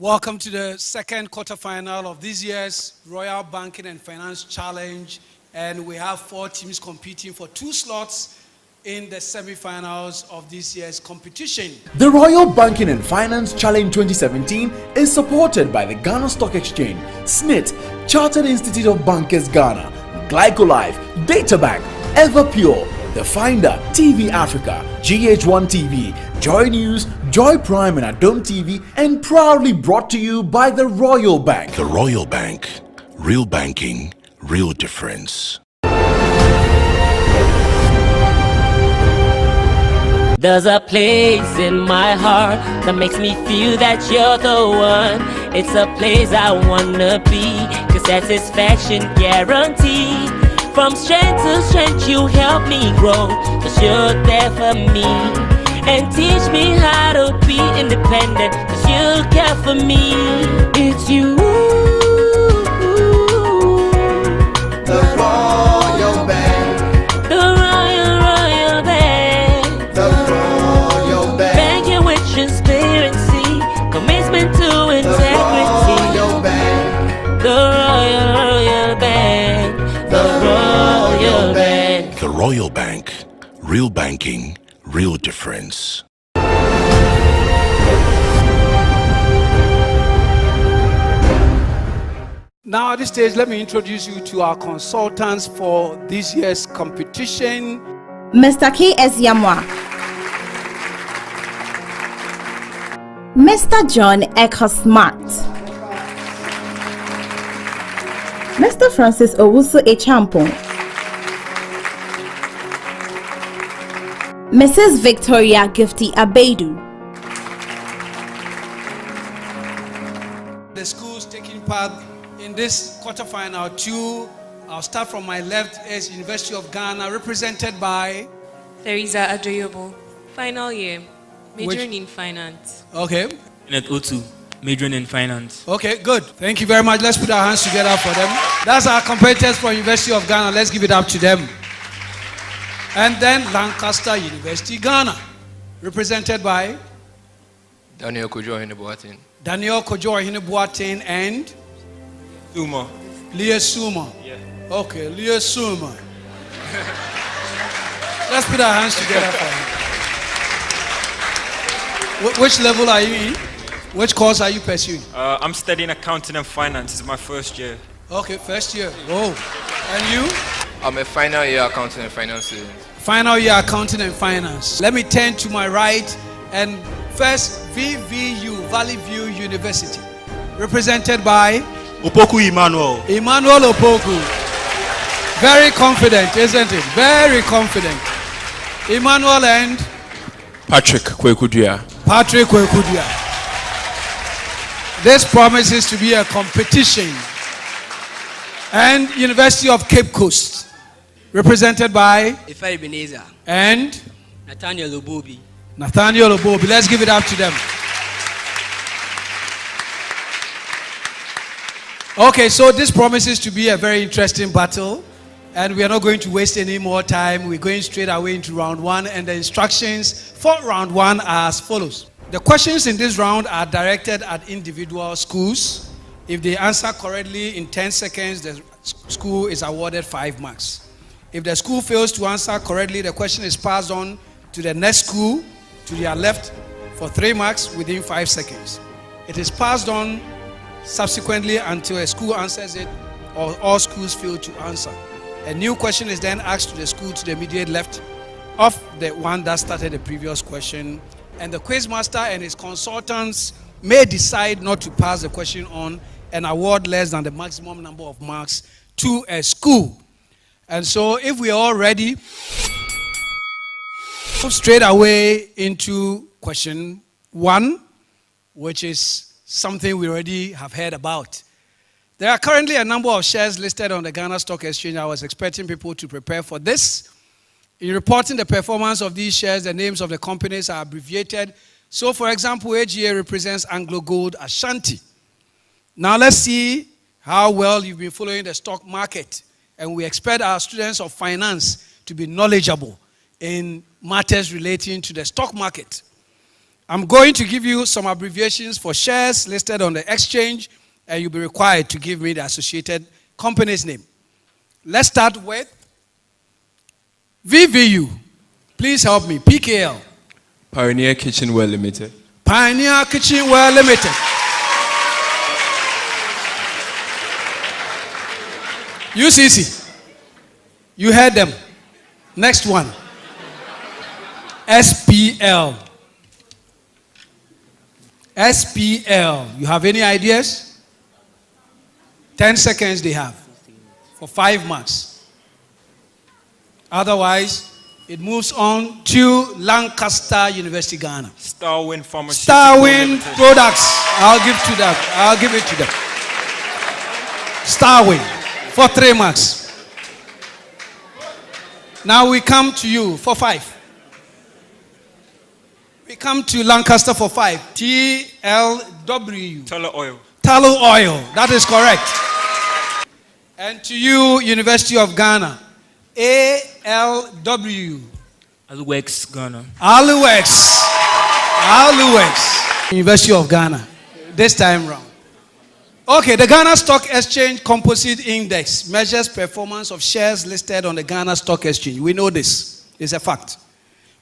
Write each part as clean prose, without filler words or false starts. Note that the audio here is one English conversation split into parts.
Welcome to the second quarterfinal of this year's Royal Banking and Finance Challenge. And we have 4 teams competing for 2 slots in the semi-finals of this year's competition. The Royal Banking and Finance Challenge 2017 is supported by the Ghana Stock Exchange, SNIT, Chartered Institute of Bankers Ghana, Glycolife, Databank, Everpure, The Finder, TV Africa, GH1 TV, Joy News, Joy Prime and Adom TV, and proudly brought to you by the Royal Bank. The Royal Bank. Real banking, real difference. There's a place in my heart that makes me feel that you're the one. It's a place I wanna be, 'cause satisfaction guaranteed. From strength to strength you help me grow, 'cause you're there for me. And teach me how to be independent, 'cause you care for me. It's you. The Royal Bank. The Royal Bank. The Royal Bank. Banking with transparency, commitment to integrity. The Royal Bank. The Royal Bank. The Royal Bank. The Royal Bank. Real banking, real difference. Now at this stage, let me introduce you to our consultants for this year's competition. Mr. K.S. Yamwa, Mr. John Ecosmart, Mr. Francis Owusu Echampo, Mrs. Victoria Gifty Abedu. The schools taking part in this quarterfinal 2. I'll start from my left as University of Ghana, represented by Theresa Adoyobo, final year, majoring in finance. Okay. Kenneth Otu, majoring in finance. Okay, good. Thank you very much. Let's put our hands together for them. That's our competitors from University of Ghana. Let's give it up to them. And then Lancaster University, Ghana, represented by Daniel Kojo Hineboatin. Daniel Kojo Hineboatin and Suma. Leah Suma. Yeah. Okay, Leah Suma. Let's put our hands together for him. Which level are you in? Which course are you pursuing? I'm studying accounting and finance. It's my first year. Okay, first year. Oh. And you? I'm a final year accounting and finance student. Final year accounting and finance. Let me turn to my right and first VVU, Valley View University, represented by Opoku Emmanuel. Emmanuel Opoku. Very confident, isn't it? Very confident. Emmanuel and Patrick Kwekudia. Patrick Kwekudia. This promises to be a competition. And University of Cape Coast, represented by Ifai Ebenezer and Nathaniel Obobi. Nathaniel Obobi. Let's give it up to them. Okay, so this promises to be a very interesting battle, and we are not going to waste any more time. We're going straight away into round 1, and the instructions for round 1 are as follows. The questions in this round are directed at individual schools. If they answer correctly in 10 seconds, the school is awarded 5 marks. If the school fails to answer correctly, the question is passed on to the next school to their left for 3 marks within 5 seconds. It is passed on subsequently until a school answers it or all schools fail to answer. A new question is then asked to the school to the immediate left of the one that started the previous question, and the quizmaster and his consultants may decide not to pass the question on and award less than the maximum number of marks to a school. And so if we are all ready, move straight away into question 1, which is something we already have heard about. There are currently a number of shares listed on the Ghana Stock Exchange. I was expecting people to prepare for this. In reporting the performance of these shares, the names of the companies are abbreviated. So, for example, AGA represents Anglo Gold Ashanti. Now, let's see how well you've been following the stock market. And we expect our students of finance to be knowledgeable in matters relating to the stock market. I'm going to give you some abbreviations for shares listed on the exchange, and you'll be required to give me the associated company's name. Let's start with VVU. Please help me. PKL. Pioneer Kitchenware Limited. Pioneer Kitchenware Limited. UCC. You heard them. Next one. SPL. SPL. You have any ideas? 10 seconds they have for 5 marks. Otherwise, it moves on to Lancaster University, Ghana. Starwin Pharmaceutical Starwin Limited. Products. I'll give it to them. Starwin for 3 marks. Now we come to you for 5. We come to Lancaster for 5. TLW. Tullow Oil. Tullow Oil. That is correct. And to you, University of Ghana. ALW. Aluwex, Ghana. Aluwex. Aluwex. University of Ghana. This time round. Okay, the Ghana Stock Exchange Composite Index measures performance of shares listed on the Ghana Stock Exchange. We know this. It's a fact.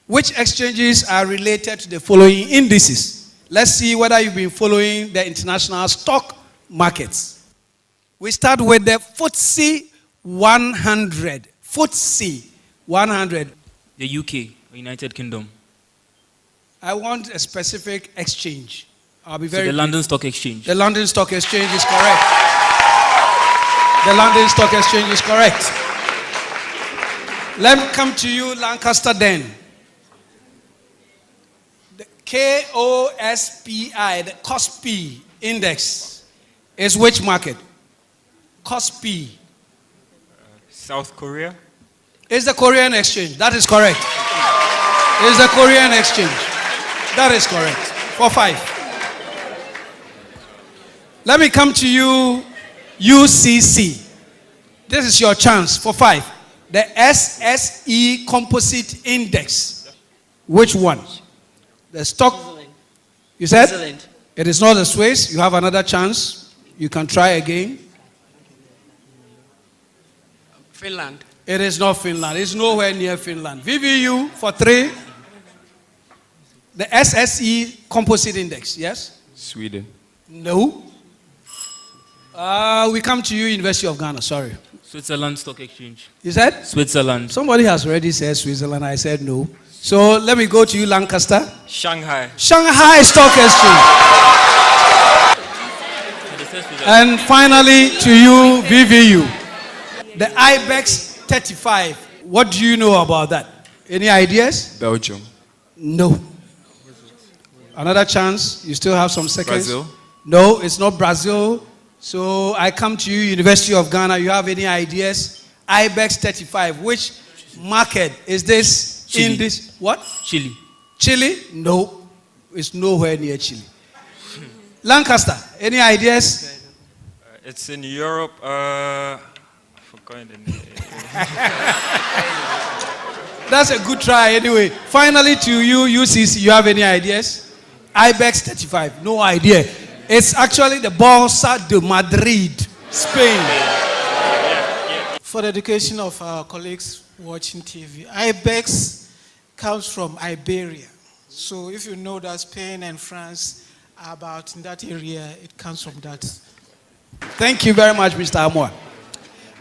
Which exchanges are related to the following indices? Let's see whether you've been following the international stock markets. We start with the FTSE 100. FTSE 100. The UK, United Kingdom. I want a specific exchange. I'll be So very the London Stock Exchange. The London Stock Exchange is correct. The London Stock Exchange is correct. Let me come to you, Lancaster, then. The KOSPI, the KOSPI index, is which market? KOSPI. South Korea. Is the Korean exchange. That is correct. Is the Korean exchange. That is correct. For 5. Let me come to you, UCC. This is your chance for 5. The SSE Composite Index. Which one? The stock. You said? Switzerland. It is not the Swiss. You have another chance. You can try again. Finland. It is not Finland. It's nowhere near Finland. VVU for 3. The SSE Composite Index. Yes? Sweden. No. We come to you, University of Ghana. Sorry. Switzerland Stock Exchange. You said? Switzerland. Somebody has already said Switzerland. I said no. So let me go to you, Lancaster. Shanghai. Shanghai Stock Exchange. And finally to you, VVU. The IBEX 35. What do you know about that? Any ideas? Belgium. No. Another chance. You still have some seconds. Brazil. No, it's not Brazil. So I come to you, University of Ghana. You have any ideas? IBEX 35. Which market is this? Chile. In this? What? Chile. Chile? No. It's nowhere near Chile. Lancaster. Any ideas? It's in Europe. I forgot the name. That's a good try anyway. Finally to you, UCC. You have any ideas? IBEX 35. No idea. It's actually the Bolsa de Madrid, Spain. For the education of our colleagues watching TV, IBEX comes from Iberia. So if you know that Spain and France are about in that area, it comes from that. Thank you very much, Mr. Amwa.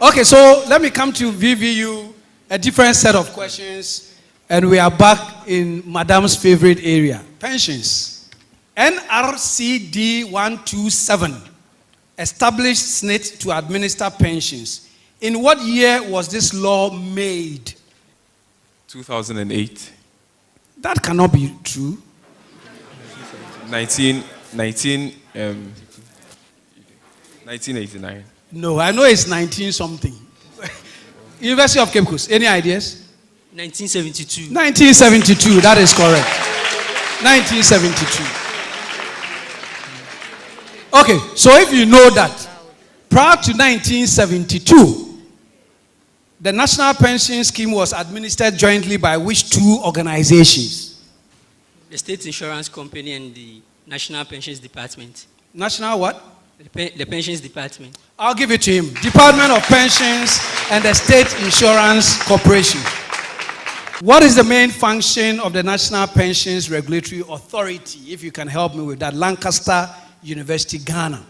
Okay, so let me come to VVU, a different set of questions, and we are back in Madam's favorite area, pensions. NRCD 127 established SNIT to administer pensions. In what year was this law made? 2008. That cannot be true. 1989. No, I know it's 19 something. University of Cape Coast, any ideas? 1972. 1972, that is correct. 1972. Okay, so if you know that, prior to 1972, the National Pension Scheme was administered jointly by which 2 organizations? The State Insurance Company and the National Pensions Department. National what? The Pensions Department. I'll give it to him. Department of Pensions and the State Insurance Corporation. What is the main function of the National Pensions Regulatory Authority? If you can help me with that. Lancaster University, Ghana.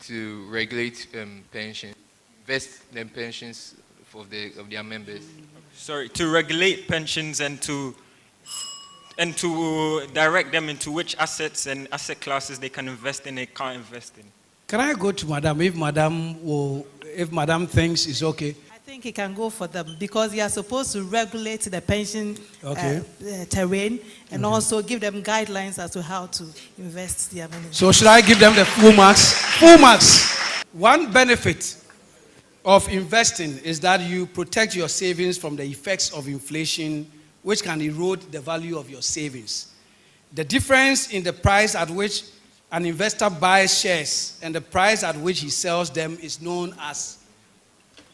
To regulate pensions, invest the pensions of their members. Sorry, to regulate pensions and to direct them into which assets and asset classes they can invest in, they can't invest in. Can I go to Madam? If Madam thinks it's okay. I think he can go for them because you are supposed to regulate the pension terrain and also give them guidelines as to how to invest their money. So should I give them the full marks? Full marks. One benefit of investing is that you protect your savings from the effects of inflation, which can erode the value of your savings. The difference in the price at which an investor buys shares and the price at which he sells them is known as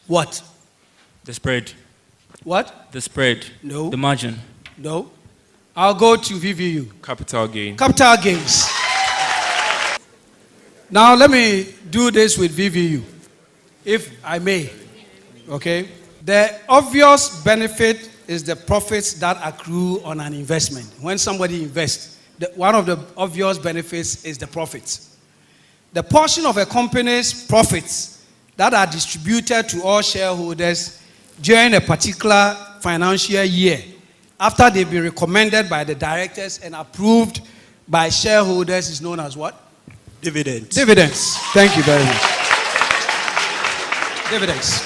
what? The spread. What? The spread. No. The margin. No. I'll go to VVU. Capital gain. Capital gains. Now let me do this with VVU, if I may. Okay? The obvious benefit is the profits that accrue on an investment. When somebody invests, one of the obvious benefits is the profits. The portion of a company's profits that are distributed to all shareholders during a particular financial year, after they've been recommended by the directors and approved by shareholders, is known as what? Dividends. Dividends. Thank you very much. Dividends.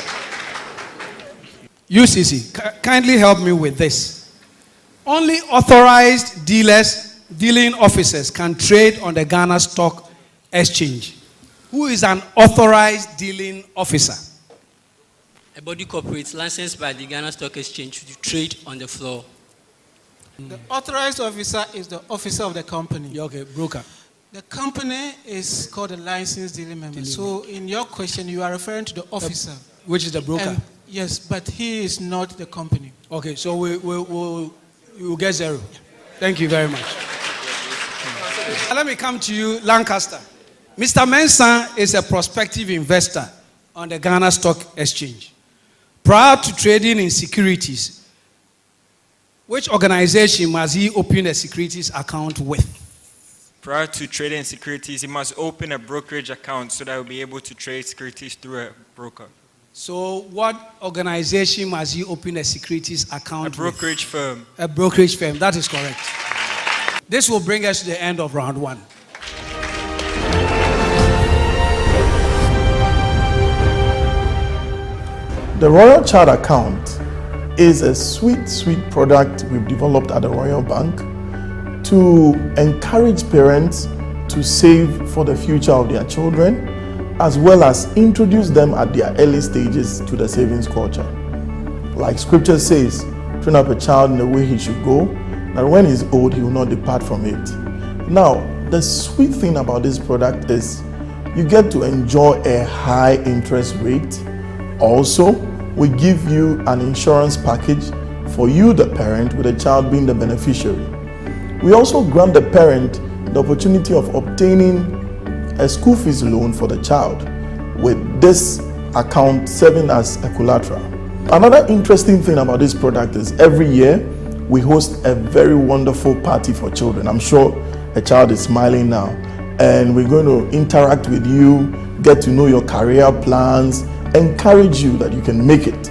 UCC, kindly help me with this. Only authorized dealing officers can trade on the Ghana Stock Exchange. Who is an authorized dealing officer? A body corporate licensed by the Ghana Stock Exchange to trade on the floor. The authorized officer is the officer of the company. Okay, broker. The company is called a licensed dealing member. So in your question, you are referring to the officer. Which is the broker? Yes, but he is not the company. Okay, so we'll get zero. Thank you very much. Let me come to you, Lancaster. Mr. Mensah is a prospective investor on the Ghana Stock Exchange. Prior to trading in securities, which organization must he open a securities account with? Prior to trading in securities, he must open a brokerage account so that he'll be able to trade securities through a broker. So what organization must he open a securities account with? A brokerage firm. A brokerage firm, that is correct. This will bring us to the end of round one. The Royal Child Account is a sweet product we've developed at the Royal Bank to encourage parents to save for the future of their children, as well as introduce them at their early stages to the savings culture. Like scripture says, train up a child in the way he should go, that when he's old, he will not depart from it. Now, the sweet thing about this product is you get to enjoy a high interest rate. Also, we give you an insurance package for you, the parent, with the child being the beneficiary. We also grant the parent the opportunity of obtaining a school fees loan for the child, with this account serving as a collateral. Another interesting thing about this product is every year we host a very wonderful party for children. I'm sure a child is smiling now, and we're going to interact with you, get to know your career plans, encourage you that you can make it.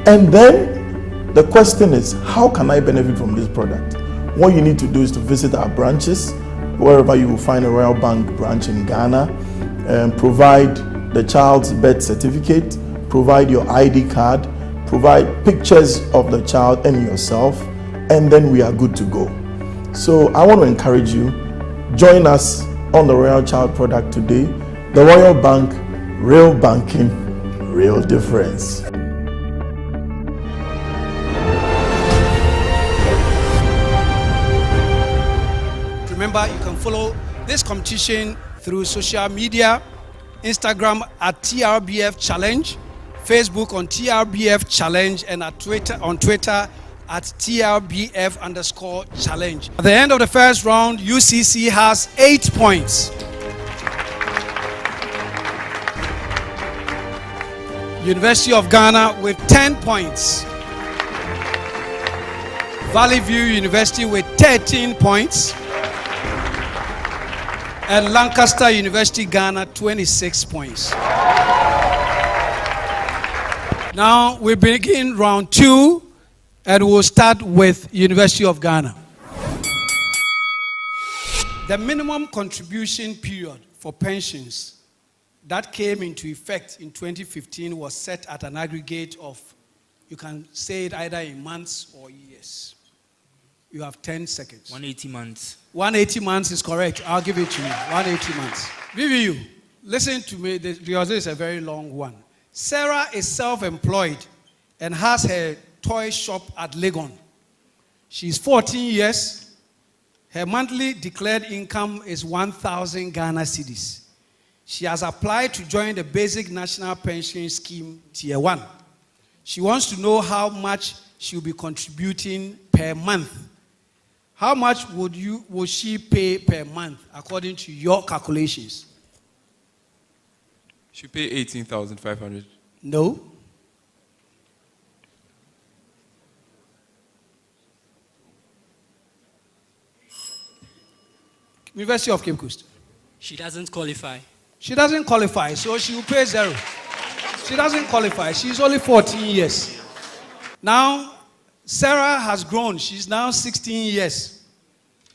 And then the question is, how can I benefit from this product? What you need to do is to visit our branches, wherever you will find a Royal Bank branch in Ghana, and provide the child's birth certificate, provide your ID card, provide pictures of the child and yourself, and then we are good to go. So I want to encourage you, join us on the Royal Child product today. The Royal Bank, real banking, real difference. Remember, you can follow this competition through social media, Instagram at TRBF Challenge, Facebook on TRBF Challenge, and on Twitter at TLBF_challenge. At the end of the first round, UCC has 8 points. University of Ghana with 10 points. Valley View University with 13 points. And Lancaster University, Ghana, 26 points. Now we begin round 2, and we'll start with University of Ghana. The minimum contribution period for pensions that came into effect in 2015 was set at an aggregate of, you can say it either in months or years. You have 10 seconds. 180 months. 180 months is correct. I'll give it to you. 180 months. VVU, listen to me because this is a very long one. Sarah is self-employed and has her toy shop at Legon. She's 14 years. Her monthly declared income is 1,000 Ghana cedis. She has applied to join the Basic National Pension Scheme Tier 1. She wants to know how much she will be contributing per month. How much would she pay per month according to your calculations? She pay 18,500. No. University of Cape Coast. She doesn't qualify. She doesn't qualify, so she will pay 0. She doesn't qualify. She's only 14 years. Now, Sarah has grown. She's now 16 years.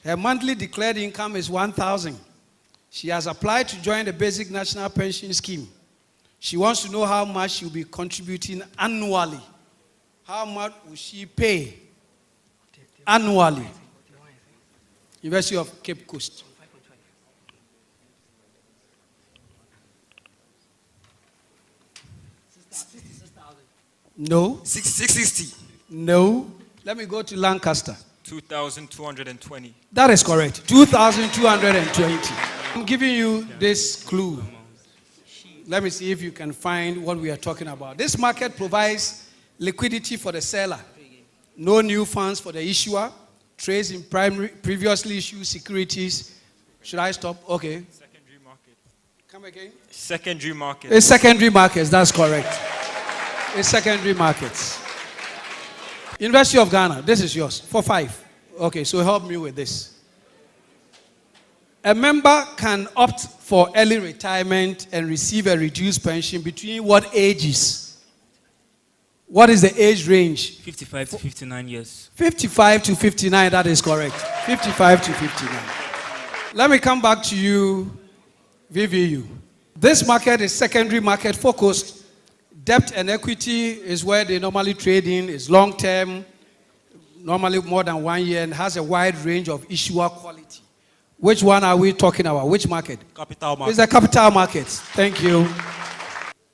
Her monthly declared income is 1,000. She has applied to join the Basic National Pension Scheme. She wants to know how much she will be contributing annually. How much will she pay annually? University of Cape Coast. No. 660. No. Let me go to Lancaster. 2,220. That is correct. 2,220. I'm giving you this clue. Let me see if you can find what we are talking about. This market provides liquidity for the seller. No new funds for the issuer. Trades in previously issued securities. Should I stop? Okay. Secondary market. Come again? Secondary market. It's secondary markets. That's correct. It's secondary markets. University of Ghana. This is yours. For 5. Okay, so help me with this. A member can opt for early retirement and receive a reduced pension between what ages? What is the age range? 55 to 59 years. 55 to 59, that is correct. 55 to 59. Let me come back to you, VVU. This market is secondary market focused. Debt and equity is where they normally trade in. It's long term, normally more than 1 year, and has a wide range of issuer quality. Which one are we talking about? Which market? Capital market. It's the capital market. Thank you.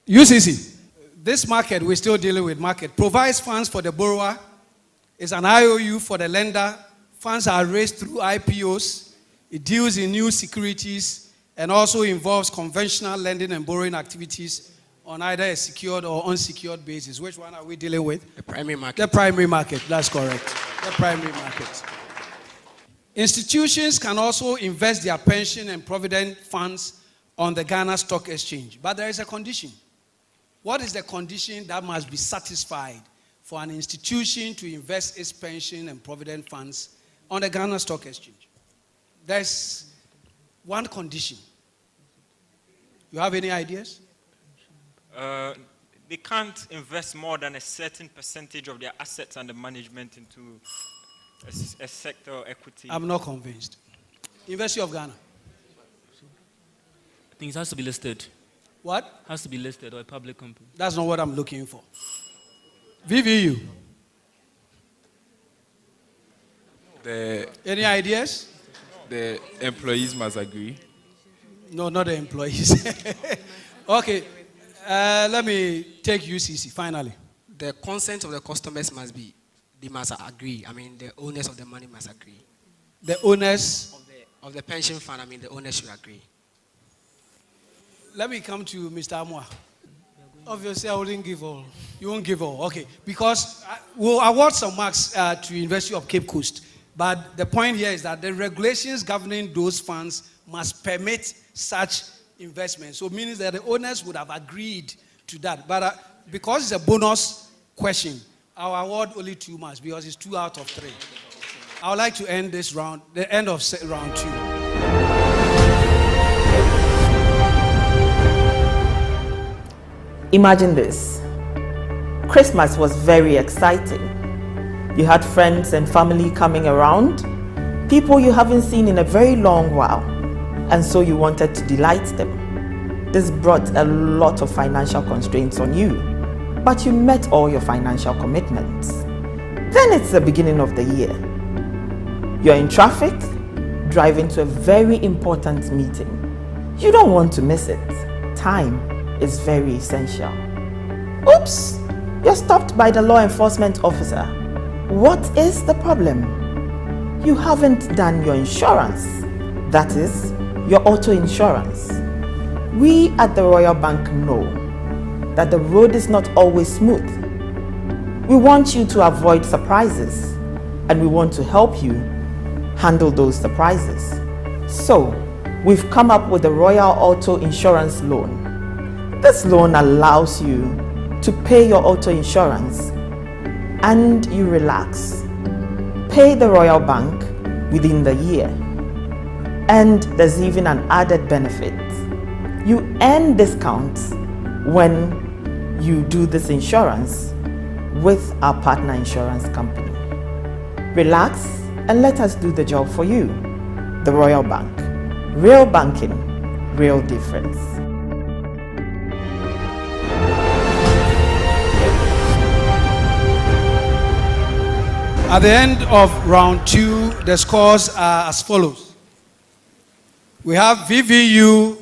UCC. This market, we're still dealing with market, provides funds for the borrower. It's an IOU for the lender. Funds are raised through IPOs. It deals in new securities and also involves conventional lending and borrowing activities on either a secured or unsecured basis. Which one are we dealing with? The primary market. The primary market, that's correct. The primary market. Institutions can also invest their pension and provident funds on the Ghana Stock Exchange. But there is a condition. What is the condition that must be satisfied for an institution to invest its pension and provident funds on the Ghana Stock Exchange? There's one condition. You have any ideas? They can't invest more than a certain percentage of their assets under management into a sector or equity. I'm not convinced. University of Ghana. I think it has to be listed. What? Has to be listed or a public company. That's not what I'm looking for. VVU. Any ideas? The employees must agree. No, not the employees. Okay. Let me take UCC finally. The consent of the customers must be, they must agree. I mean, the owners of the money must agree. The owners? Of the pension fund, I mean, the owners should agree. Let me come to Mr. Amwa. Obviously, I wouldn't give all. You won't give all, okay. Because we'll award some marks to University of Cape Coast. But the point here is that the regulations governing those funds must permit such investment. So meaning that the owners would have agreed to that. But because it's a bonus question, I'll award only 2 marks because it's 2 out of 3. I would like to end this round, the end of round 2. Imagine this. Christmas was very exciting. You had friends and family coming around, people you haven't seen in a very long while, and so you wanted to delight them. This brought a lot of financial constraints on you, but you met all your financial commitments. Then it's the beginning of the year. You're in traffic, driving to a very important meeting. You don't want to miss it. Time is very essential. Oops! You're stopped by the law enforcement officer. What is the problem? You haven't done your insurance. That is, your auto insurance. We at the Royal Bank know that the road is not always smooth. We want you to avoid surprises, and we want to help you handle those surprises. So, we've come up with the Royal Auto Insurance Loan. This loan allows you to pay your auto insurance and you relax. Pay the Royal Bank within the year. And there's even an added benefit. You earn discounts when you do this insurance with our partner insurance company. Relax and let us do the job for you. The Royal Bank. Real banking, real difference. At the end of round 2, the scores are as follows. We have VVU,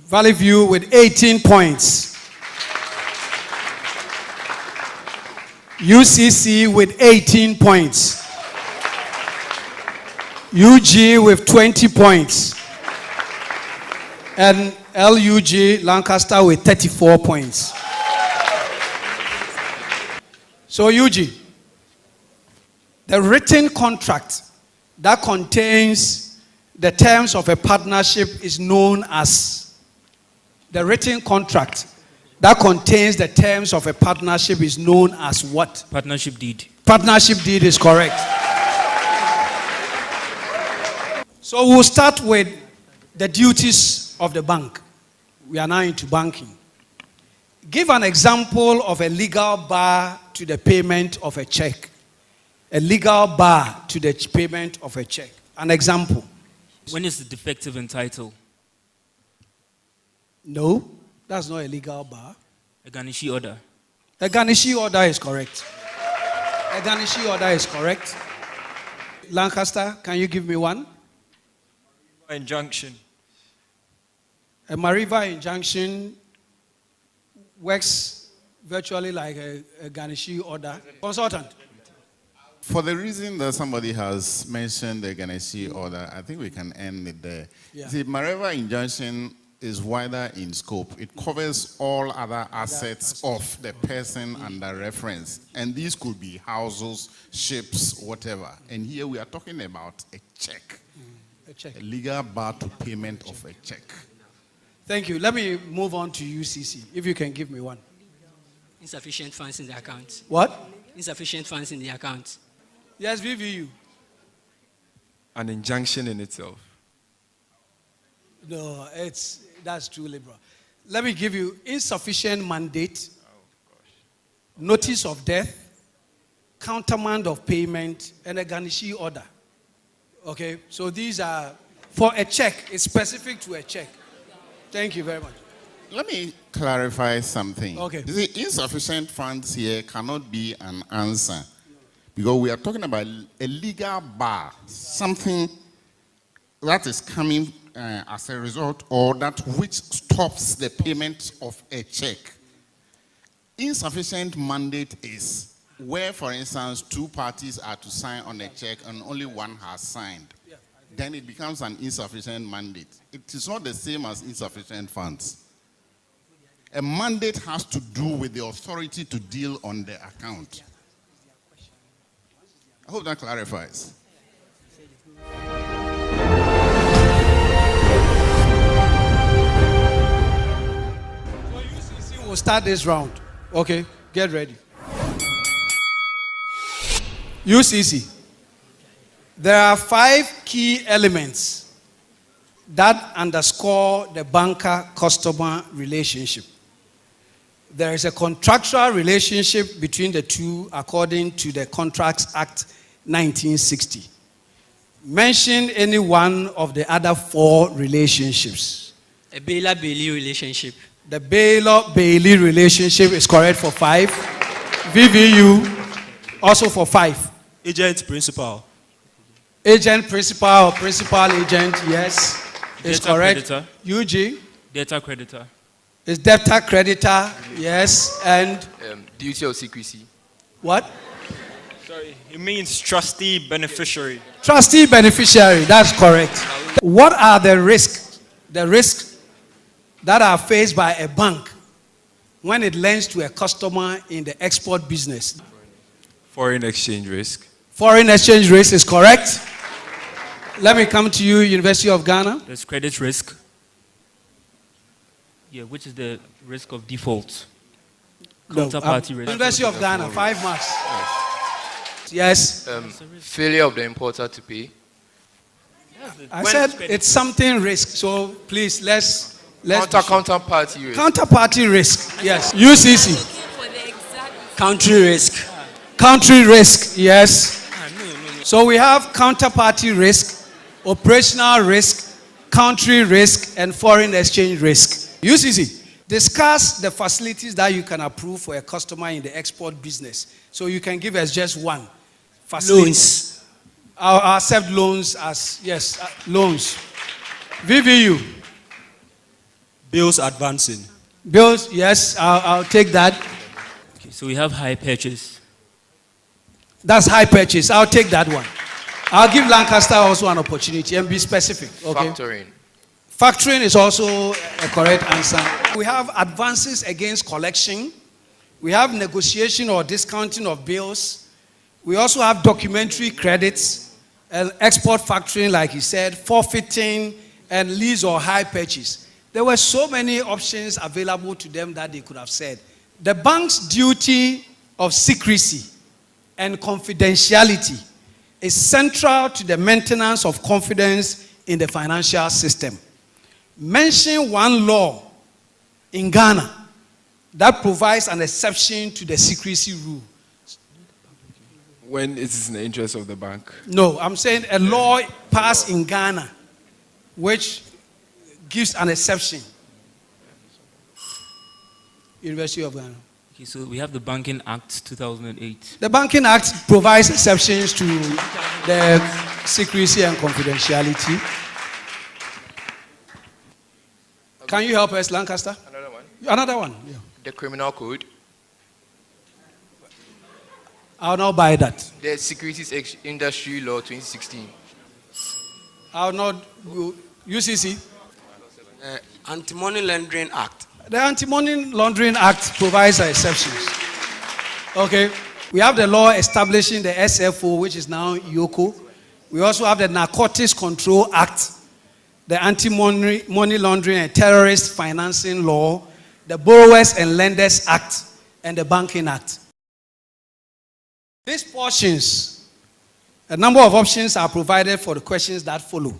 Valley View, with 18 points. UCC with 18 points. UG with 20 points. And LUG, Lancaster, with 34 points. So UG, the written contract that contains the terms of a partnership is known as, the written contract that contains the terms of a partnership is known as what? Partnership deed. Partnership deed is correct. So we'll start with the duties of the bank. We are now into banking. Give an example of a legal bar to the payment of a check. A legal bar to the payment of a check. An example. When is the defective in title? No, that's not a legal bar. A garnishee order. A garnishee order is correct. A garnishee order is correct. Lancaster, can you give me one? Injunction. A Mariva injunction works virtually like a garnishee order. Consultant. For the reason that somebody has mentioned the garnishee order, I think we can end it there. Yeah. The Mariva injunction is wider in scope. It covers all other assets of the person under reference. And these could be houses, ships, whatever. And here we are talking about a check. A check. A legal bar to payment of a check. Thank you. Let me move on to UCC, if you can give me one. Insufficient funds in the account. What? Insufficient funds in the account. Yes, VVU. An injunction in itself. No, that's too liberal. Let me give you insufficient mandate, notice of death, countermand of payment, and a garnishee order. Okay, so these are for a check. It's specific to a check. Thank you very much. Let me clarify something. Okay. You see, insufficient funds here cannot be an answer. Because we are talking about a legal bar, something that is coming as a result or that which stops the payment of a check. Insufficient mandate is where, for instance, 2 parties are to sign on a check and only one has signed. Then it becomes an insufficient mandate. It is not the same as insufficient funds. a mandate has to do with the authority to deal on the account. I hope that clarifies. We'll start this round. Okay, get ready. UCC. There are 5 key elements that underscore the banker-customer relationship. There is a contractual relationship between the two according to the Contracts Act 1960. Mention any one of the other 4 relationships. A Baylor-Bailey relationship. The Baylor-Bailey relationship is correct for 5. VVU also for 5. Agent principal. Agent principal or principal agent, yes, is Debtor correct. creditor. UG Debtor creditor. is debtor creditor, yes, and Duty of secrecy. what? Sorry, it means trustee beneficiary. Trustee beneficiary, that's correct. What are the risks? The risks that are faced by a bank when it lends to a customer in the export business? Foreign exchange risk. Foreign exchange risk is correct. Let me come to you, University of Ghana. There's credit risk. Yeah, which is the risk of default. No, Counterparty risk. University of Ghana, 5 marks. Yes. Failure of the importer to pay. I said it's something risk, so please let's Counterparty risk. Counterparty risk, yes. UCC. Country risk. Country risk, yes. So we have counterparty risk, operational risk, country risk, and foreign exchange risk. UCC, discuss the facilities that you can approve for a customer in the export business. So you can give us just one facility. Loans. I'll accept loans as, yes, loans. VVU. Bills advancing. Bills, yes, I'll take that. Okay, so we have high purchase. That's high purchase. I'll take that one. I'll give Lancaster also an opportunity and be specific. Okay? Factoring. Factoring is also a correct answer. We have advances against collection. We have negotiation or discounting of bills. We also have documentary credits, export factoring, like he said, forfeiting, and lease or high purchase. There were so many options available to them that they could have said. The bank's duty of secrecy and confidentiality is central to the maintenance of confidence in the financial system. Mention one law in Ghana that provides an exception to the secrecy rule. When it is in the interest of the bank. No, I'm saying a law passed in Ghana which gives an exception. University of Ghana. Okay, so we have the Banking Act 2008. The Banking Act provides exceptions to the secrecy and confidentiality. Can you help us, Lancaster? Another one. Another one. Yeah. The criminal code. I'll not buy that. The Securities Industry Law 2016. I'll not go. UCC. Anti-Money Laundering Act. The Anti-Money Laundering Act provides exceptions. Okay. We have the law establishing the SFO, which is now YOCO. We also have the Narcotics Control Act, the Anti-Money Laundering and Terrorist Financing Law, the Borrowers and Lenders Act, and the Banking Act. These portions, a number of options are provided for the questions that follow.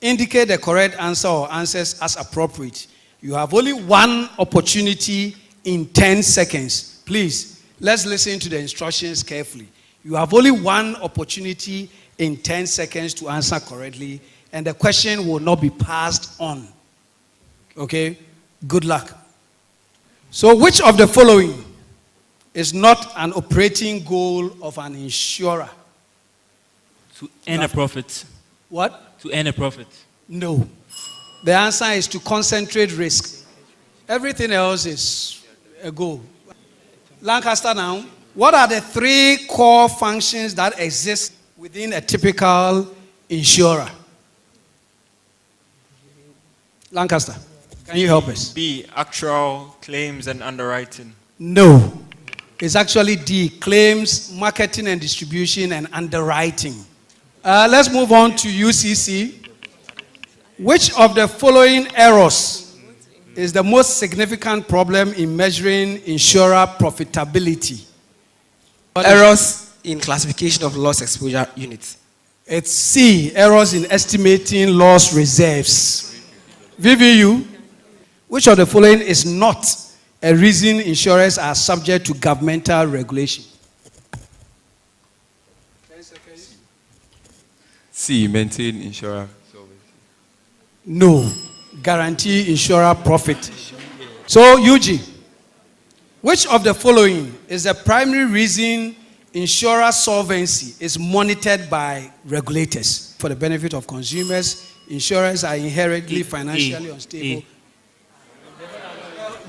Indicate the correct answer or answers as appropriate. You have only one opportunity in 10 seconds. Please, let's listen to the instructions carefully. You have only one opportunity in 10 seconds to answer correctly, and the question will not be passed on. Okay? Good luck. So, which of the following is not an operating goal of an insurer? To earn a profit. What? To earn a profit. No. The answer is to concentrate risk. Everything else is a goal. Lancaster now, what are the 3 core functions that exist within a typical insurer? Lancaster. Can you help us? B, actual claims and underwriting. No. It's actually D, claims, marketing and distribution, and underwriting. Let's move on to UCC. Which of the following errors is the most significant problem in measuring insurer profitability? Errors in classification of loss exposure units. It's C, errors in estimating loss reserves. VVU, which of the following is not a reason insurers are subject to governmental regulation? C, maintain insurer solvency. No, guarantee insurer profit. So, UG, which of the following is the primary reason insurer solvency is monitored by regulators? For the benefit of consumers, insurers are inherently financially unstable.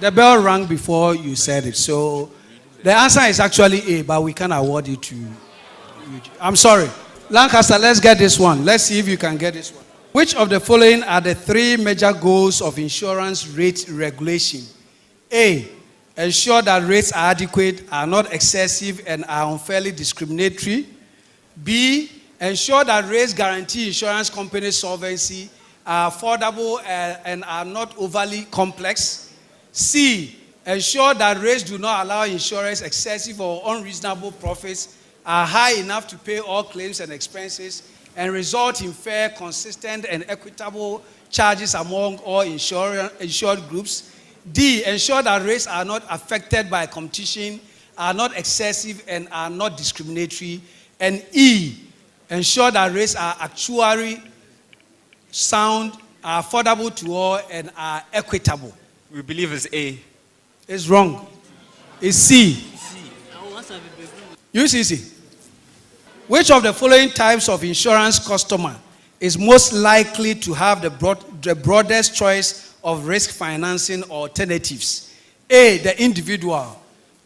The bell rang before you said it. So the answer is actually A, but we can award it to you. I'm sorry. Lancaster, let's get this one. Let's see if you can get this one. Which of the following are the three major goals of insurance rate regulation? A, ensure that rates are adequate, are not excessive, and are unfairly discriminatory. B, ensure that rates guarantee insurance company solvency, are affordable, and are not overly complex. C, ensure that rates do not allow insurers excessive or unreasonable profits, are high enough to pay all claims and expenses, and result in fair, consistent, and equitable charges among all insured groups. D, ensure that rates are not affected by competition, are not excessive, and are not discriminatory. And E, ensure that rates are actually sound, are affordable to all, and are equitable. We believe it's A. It's wrong. It's C. UCC. Which of the following types of insurance customer is most likely to have the broadest choice of risk financing alternatives? A, the individual.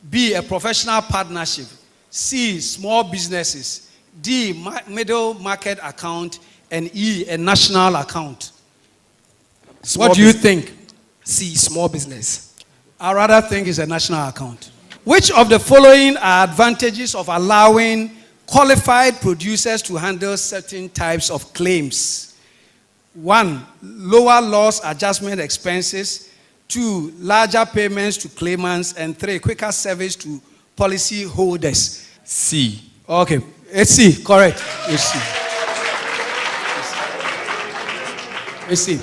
B, a professional partnership. C, small businesses. D, middle market account. And E, a national account. What do you think? C, small business. I rather think it's a national account. Which of the following are advantages of allowing qualified producers to handle certain types of claims? 1, lower loss adjustment expenses. 2, larger payments to claimants. And 3, quicker service to policy holders. C. Okay, it's C, correct. It's C. It's C.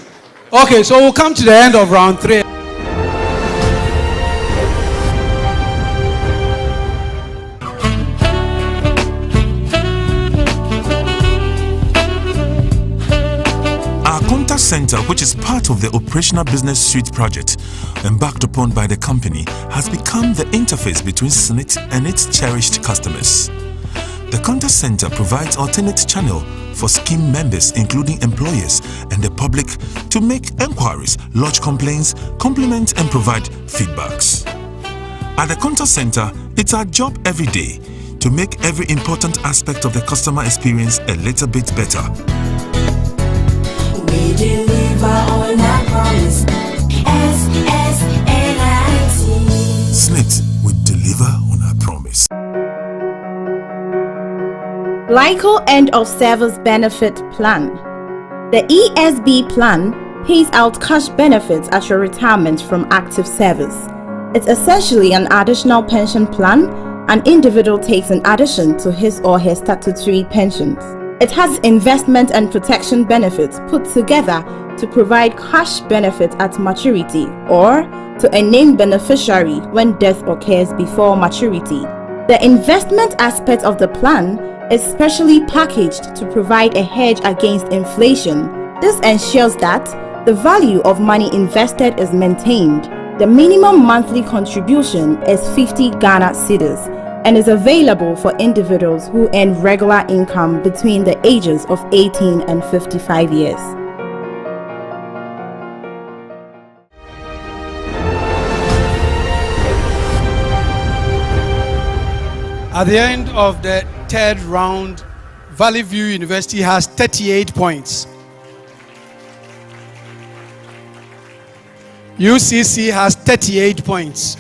Okay, so we'll come to the end of round 3. Center, which is part of the Operational Business Suite project embarked upon by the company, has become the interface between SNIT and its cherished customers. The Contact Center provides alternate channel for scheme members, including employers and the public, to make enquiries, lodge complaints, compliment and provide feedbacks. At the Contact Center, it's our job every day to make every important aspect of the customer experience a little bit better. We deliver on our promise. SSNIT. SNIT, we deliver on our promise. Glyco End of Service Benefit Plan. The ESB plan pays out cash benefits at your retirement from active service. It's essentially an additional pension plan. An individual takes in addition to his or her statutory pensions. It has investment and protection benefits put together to provide cash benefits at maturity or to a named beneficiary when death occurs before maturity. The investment aspect of the plan is specially packaged to provide a hedge against inflation. This ensures that the value of money invested is maintained. The minimum monthly contribution is 50 Ghana cedis and is available for individuals who earn regular income between the ages of 18 and 55 years. At the end of the third round, Valley View University has 38 points. UCC has 38 points.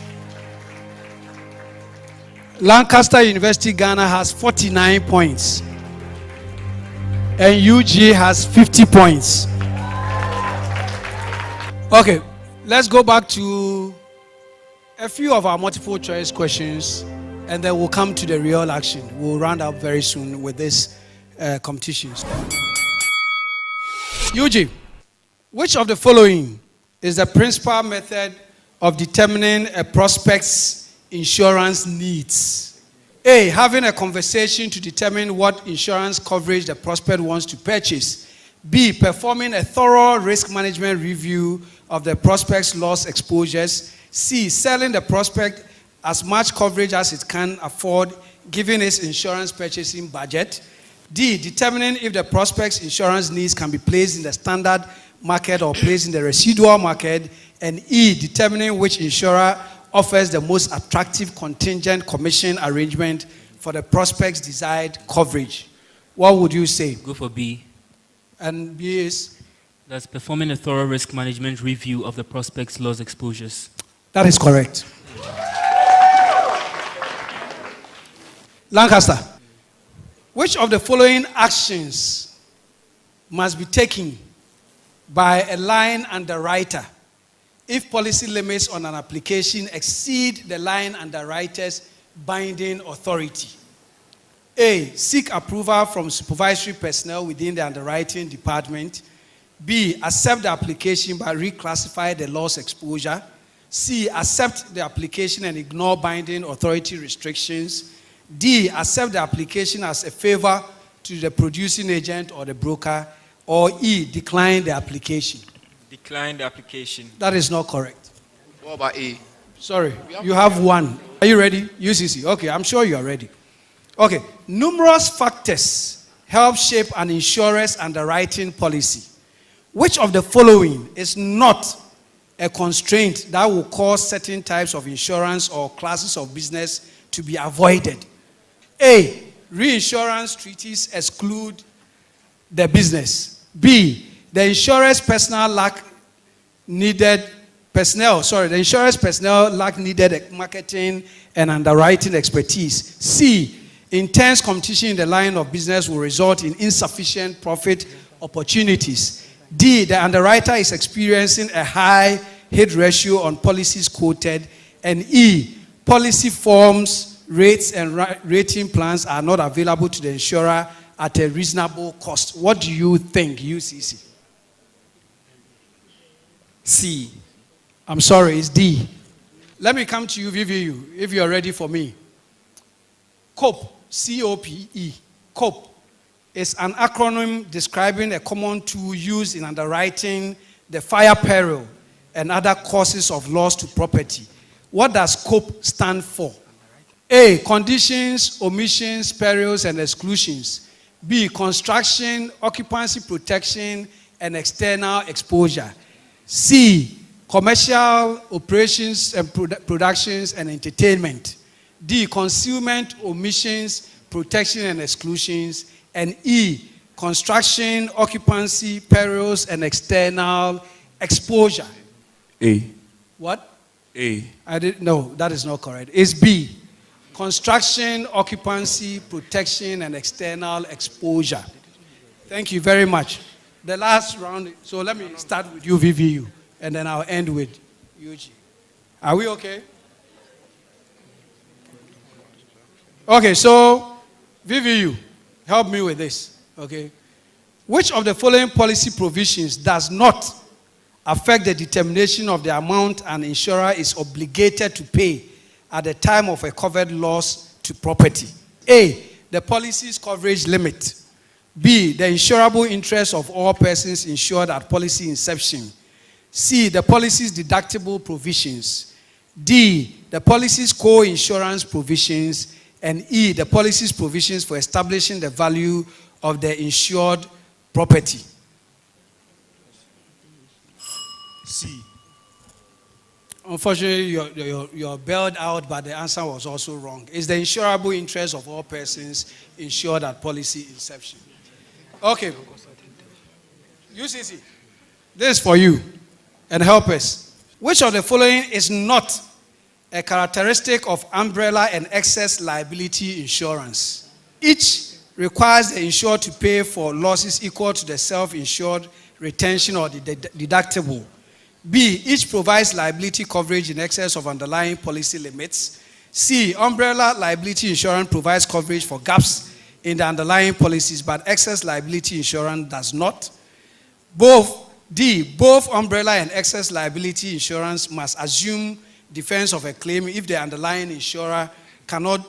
Lancaster University, Ghana has 49 points. And UG has 50 points. Okay, let's go back to a few of our multiple choice questions, and then we'll come to the real action. We'll round up very soon with this competitions. UG, which of the following is the principal method of determining a prospect's insurance needs? A, having a conversation to determine what insurance coverage the prospect wants to purchase. B, performing a thorough risk management review of the prospect's loss exposures. C, selling the prospect as much coverage as it can afford given its insurance purchasing budget. D, determining if the prospect's insurance needs can be placed in the standard market or placed in the residual market. And E, determining which insurer offers the most attractive contingent commission arrangement for the prospect's desired coverage. What would you say? Go for B. And B is? That's performing a thorough risk management review of the prospect's loss exposures. That is correct. Lancaster, which of the following actions must be taken by a line underwriter if policy limits on an application exceed the line underwriter's binding authority? A, seek approval from supervisory personnel within the underwriting department. B, accept the application but reclassify the loss exposure. C, accept the application and ignore binding authority restrictions. D, accept the application as a favor to the producing agent or the broker. Or E, decline the application. Decline the application. That is not correct. What about A? Sorry, you have one. Are you ready? UCC. Okay, I'm sure you are ready. Okay, numerous factors help shape an insurer's underwriting policy. Which of the following is not a constraint that will cause certain types of insurance or classes of business to be avoided? A, reinsurance treaties exclude the business. B, the insurer's personnel lack needed marketing and underwriting expertise. C, intense competition in the line of business will result in insufficient profit opportunities. D, the underwriter is experiencing a high hit ratio on policies quoted. And E, policy forms, rates, and rating plans are not available to the insurer at a reasonable cost. What do you think, UCC? C. I'm sorry, it's D. Let me come to you, VVU, if you're ready for me. COPE, C-O-P-E, COPE, is an acronym describing a common tool used in underwriting the fire peril and other causes of loss to property. What does COPE stand for? A, conditions, omissions, perils, and exclusions. B, construction, occupancy protection, and external exposure. C, commercial operations and productions and entertainment. D, concealment, omissions, protection, and exclusions. And E, construction, occupancy, perils, and external exposure. A. What? A. I didn't know. That is not correct. It's B. Construction, occupancy, protection, and external exposure. Thank you very much. The last round, so let me start with you, VVU, and then I'll end with UG. Are we okay? Okay, so VVU, help me with this, okay? Which of the following policy provisions does not affect the determination of the amount an insurer is obligated to pay at the time of a covered loss to property? A, the policy's coverage limit. B, the insurable interest of all persons insured at policy inception. C, the policy's deductible provisions. D, the policy's co-insurance provisions. And E, the policy's provisions for establishing the value of the insured property. C. Unfortunately, you're bailed out, but the answer was also wrong. It's the insurable interest of all persons insured at policy inception. Okay. UCC, this is for you. And help us. Which of the following is not a characteristic of umbrella and excess liability insurance? Each requires the insured to pay for losses equal to the self-insured retention or the deductible. B, each provides liability coverage in excess of underlying policy limits. C, umbrella liability insurance provides coverage for gaps in the underlying policies, but excess liability insurance does not. Both umbrella and excess liability insurance must assume defense of a claim if the underlying insurer cannot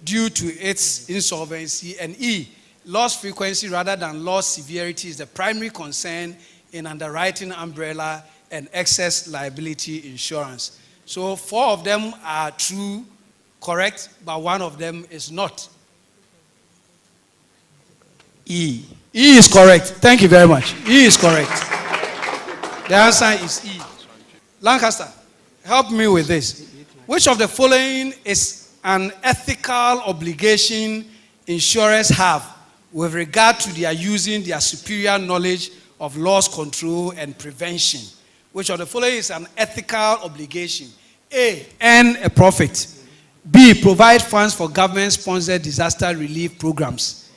due to its insolvency. And E, loss frequency rather than loss severity is the primary concern in underwriting umbrella and excess liability insurance. So 4 of them are true, correct, but 1 of them is not. E. E is correct. Thank you very much. E is correct. The answer is E. Lancaster, help me with this. Which of the following is an ethical obligation insurers have with regard to their using their superior knowledge of loss control and prevention? Which of the following is an ethical obligation? A, earn a profit. B, provide funds for government-sponsored disaster relief programs.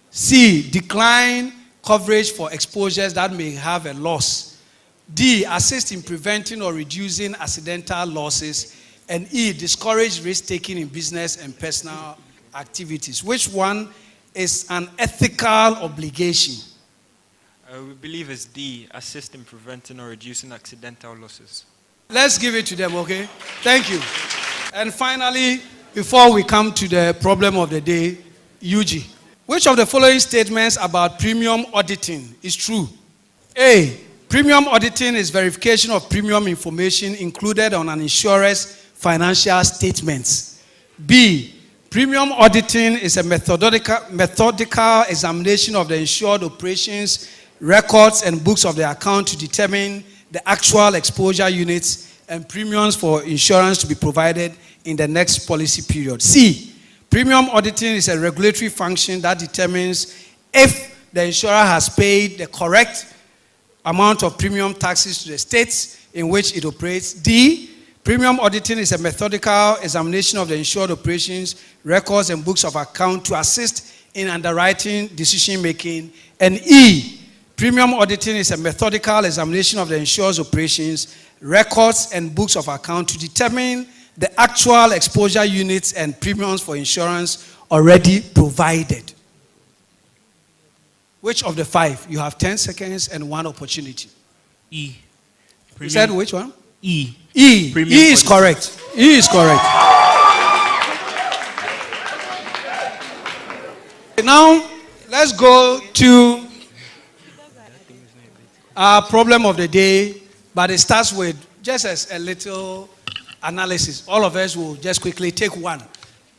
C, decline coverage for exposures that may have a loss. D, assist in preventing or reducing accidental losses. And E, discourage risk-taking in business and personal activities. Which one is an ethical obligation? We believe it's D, assist in preventing or reducing accidental losses. Let's give it to them, okay? Thank you. And finally, before we come to the problem of the day, UG. Which of the following statements about premium auditing is true? A, premium auditing is verification of premium information included on an insurer's financial statements. B, premium auditing is a methodical examination of the insured operations, records, and books of the account to determine the actual exposure units and premiums for insurance to be provided in the next policy period. C, premium auditing is a regulatory function that determines if the insurer has paid the correct amount of premium taxes to the states in which it operates. D, premium auditing is a methodical examination of the insured operations, records, and books of account to assist in underwriting decision-making. And E, premium auditing is a methodical examination of the insured's operations, records, and books of account to determine the actual exposure units and premiums for insurance already provided. Which of the 5? You have 10 seconds and 1 opportunity. E. You said which one? E. E. Premium E is correct. E is correct. Now, let's go to our problem of the day, but it starts with just as a little analysis. All of us will just quickly take one.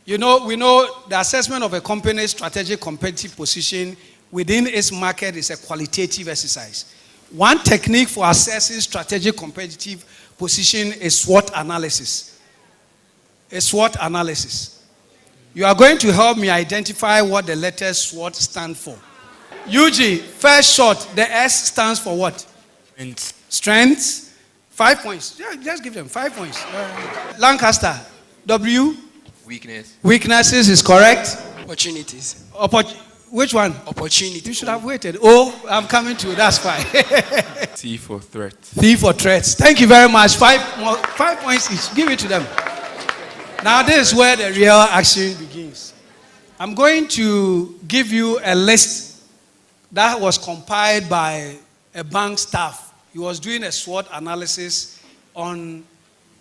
We know the assessment of a company's strategic competitive position within its market is a qualitative exercise. One technique for assessing strategic competitive position is SWOT analysis. A SWOT analysis. You are going to help me identify what the letters SWOT stand for. UG, first short, the S stands for what? Strengths. 5 points. Yeah, just give them 5 points. Lancaster, W? Weakness. Weaknesses is correct. Opportunities. Which one? Opportunity. You should have waited. Oh, I'm coming to you. That's fine. T for threat. T for threats. Thank you very much. 5 points each. Give it to them. Now this is where the real action begins. I'm going to give you a list that was compiled by a bank staff. He was doing a SWOT analysis on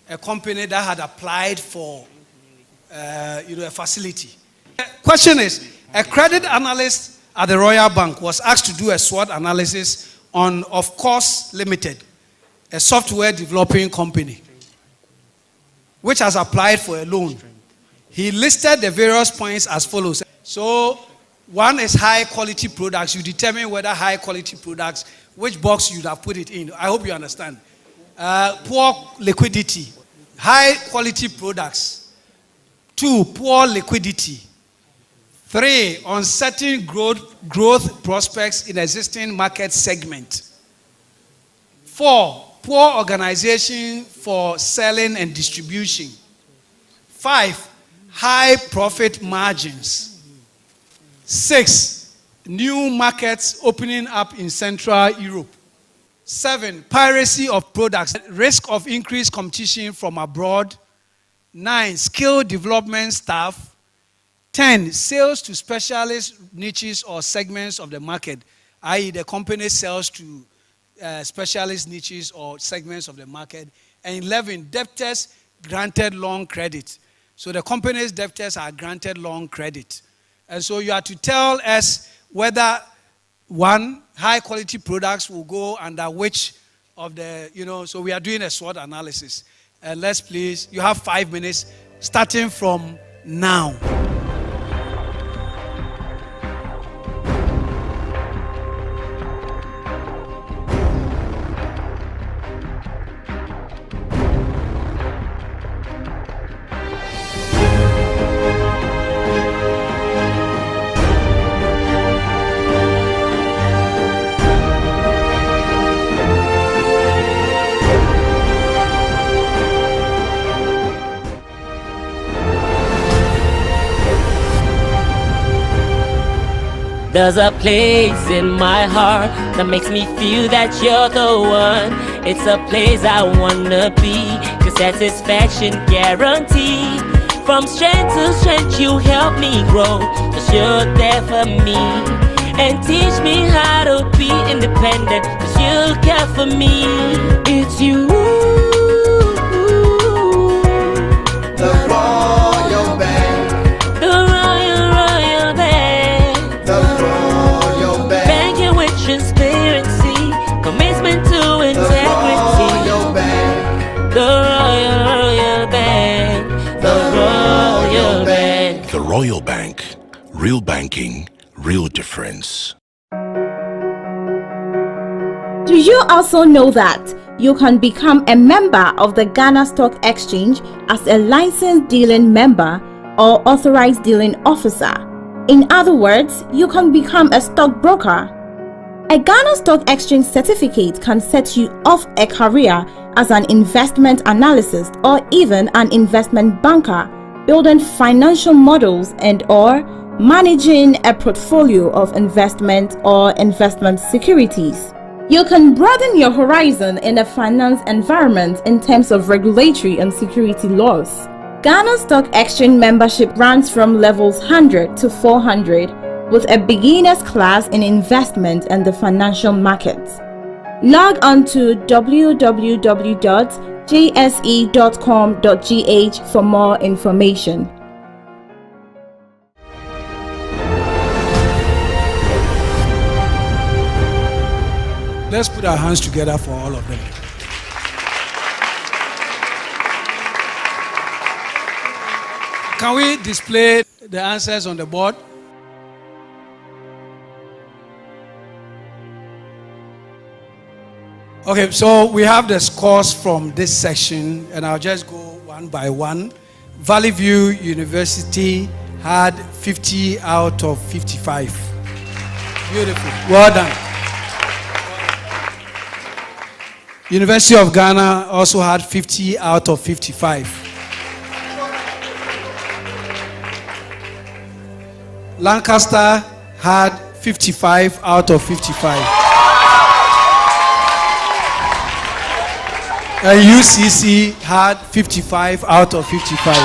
a company that had applied for a facility. The question is, a credit analyst at the Royal Bank was asked to do a SWOT analysis on Of Course Limited, a software developing company, which has applied for a loan. He listed the various points as follows. So, one is high quality products. You determine whether high quality products, which box you'd have put it in. I hope you understand. Poor liquidity. High quality products. 2, poor liquidity. 3, uncertain growth prospects in existing market segment. 4, poor organization for selling and distribution. 5, high profit margins. 6, new markets opening up in Central Europe. 7, piracy of products, risk of increased competition from abroad. 9, skill development staff. 10, sales to specialist niches or segments of the market, i.e. the company sells to specialist niches or segments of the market. And 11, debtors granted long credit. So the company's debtors are granted long credit. And so you have to tell us whether, one, high quality products will go under which of the, so we are doing a SWOT analysis. Let's please, you have 5 minutes starting from now. There's a place in my heart that makes me feel that you're the one. It's a place I wanna be, 'cause satisfaction guaranteed. From strength to strength you help me grow, 'cause you're there for me. And teach me how to be independent, 'cause you care for me. It's you. The Royal Bank. The Royal Bank. The Royal Bank. Banking with transparency, commitment to integrity. The Royal Bank. The Royal Bank. The Royal Bank. The Royal Bank. Real banking, real difference. Do you also know that you can become a member of the Ghana Stock Exchange as a licensed dealing member or authorized dealing officer? In other words, you can become a stockbroker. A Ghana Stock Exchange certificate can set you off a career as an investment analyst or even an investment banker, building financial models and or managing a portfolio of investment or investment securities. You can broaden your horizon in the finance environment in terms of regulatory and security laws. Ghana Stock Exchange membership runs from levels 100 to 400 with a beginner's class in investment and the financial markets. Log on to www.jse.com.gh for more information. Let's put our hands together for all of them. Can we display the answers on the board? Okay, so we have the scores from this section, and I'll just go one by one. Valley View University had 50 out of 55. Beautiful. Well done. University of Ghana also had 50 out of 55. Lancaster had 55 out of 55. And UCC had 55 out of 55.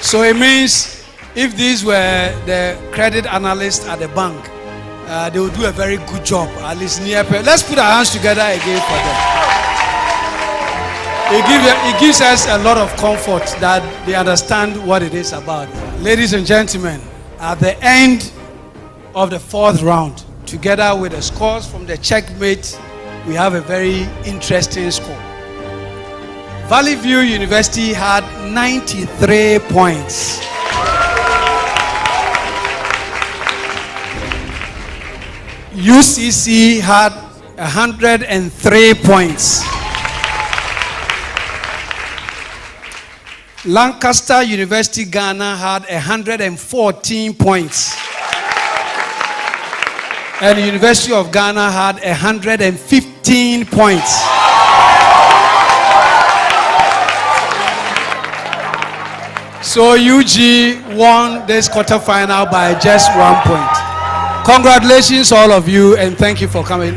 So it means if these were the credit analysts at the bank, they will do a very good job, at least near. Let's put our hands together again for them. It gives us a lot of comfort that they understand what it is about. Ladies and gentlemen, at the end of the 4th round, together with the scores from the checkmate, we have a very interesting score. Valley View University had 93 points. UCC had 103 points. Lancaster University Ghana had 114 points. And the University of Ghana had 115 points. So UG won this quarterfinal by just 1 point. Congratulations, all of you, and thank you for coming.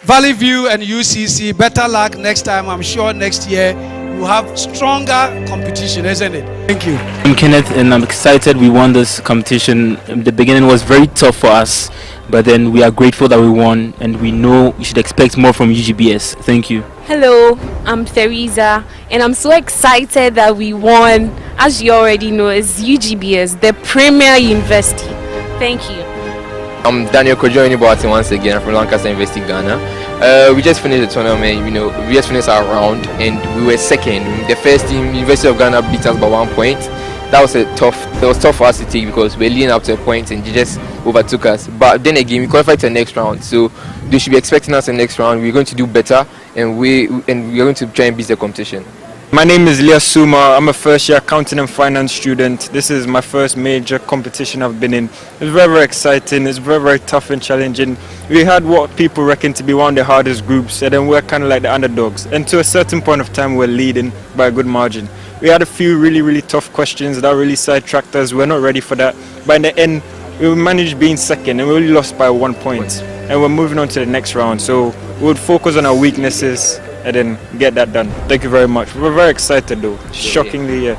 Valley View and UCC, better luck next time. I'm sure next year we'll have stronger competition, isn't it? Thank you. I'm Kenneth, and I'm excited we won this competition. The beginning was very tough for us, but then we are grateful that we won, and we know we should expect more from UGBS. Thank you. Hello, I'm Theresa, and I'm so excited that we won. As you already know, it's UGBS, the premier university. Thank you. I'm Daniel Kojo Inibuati once again from Lancaster University, Ghana. We just finished the tournament, we just finished our round and we were second. The first team, University of Ghana, beat us by 1 point. That was tough for us to take because we were leading up to a point and they just overtook us. But then again, we qualified to the next round, so they should be expecting us in the next round. We're going to do better and we're going to try and beat the competition. My name is Leah Suma. I'm a first-year accounting and finance student. This is my first major competition I've been in. It's very, very exciting. It's very, very tough and challenging. We had what people reckon to be one of the hardest groups, and then we're kind of like the underdogs. And to a certain point of time, we're leading by a good margin. We had a few really, really tough questions that really sidetracked us. We're not ready for that. But in the end, we managed being second, and we only lost by 1 point. And we're moving on to the next round. So we would focus on our weaknesses and then get that done. Thank you very much. We're very excited though. Shockingly, yeah.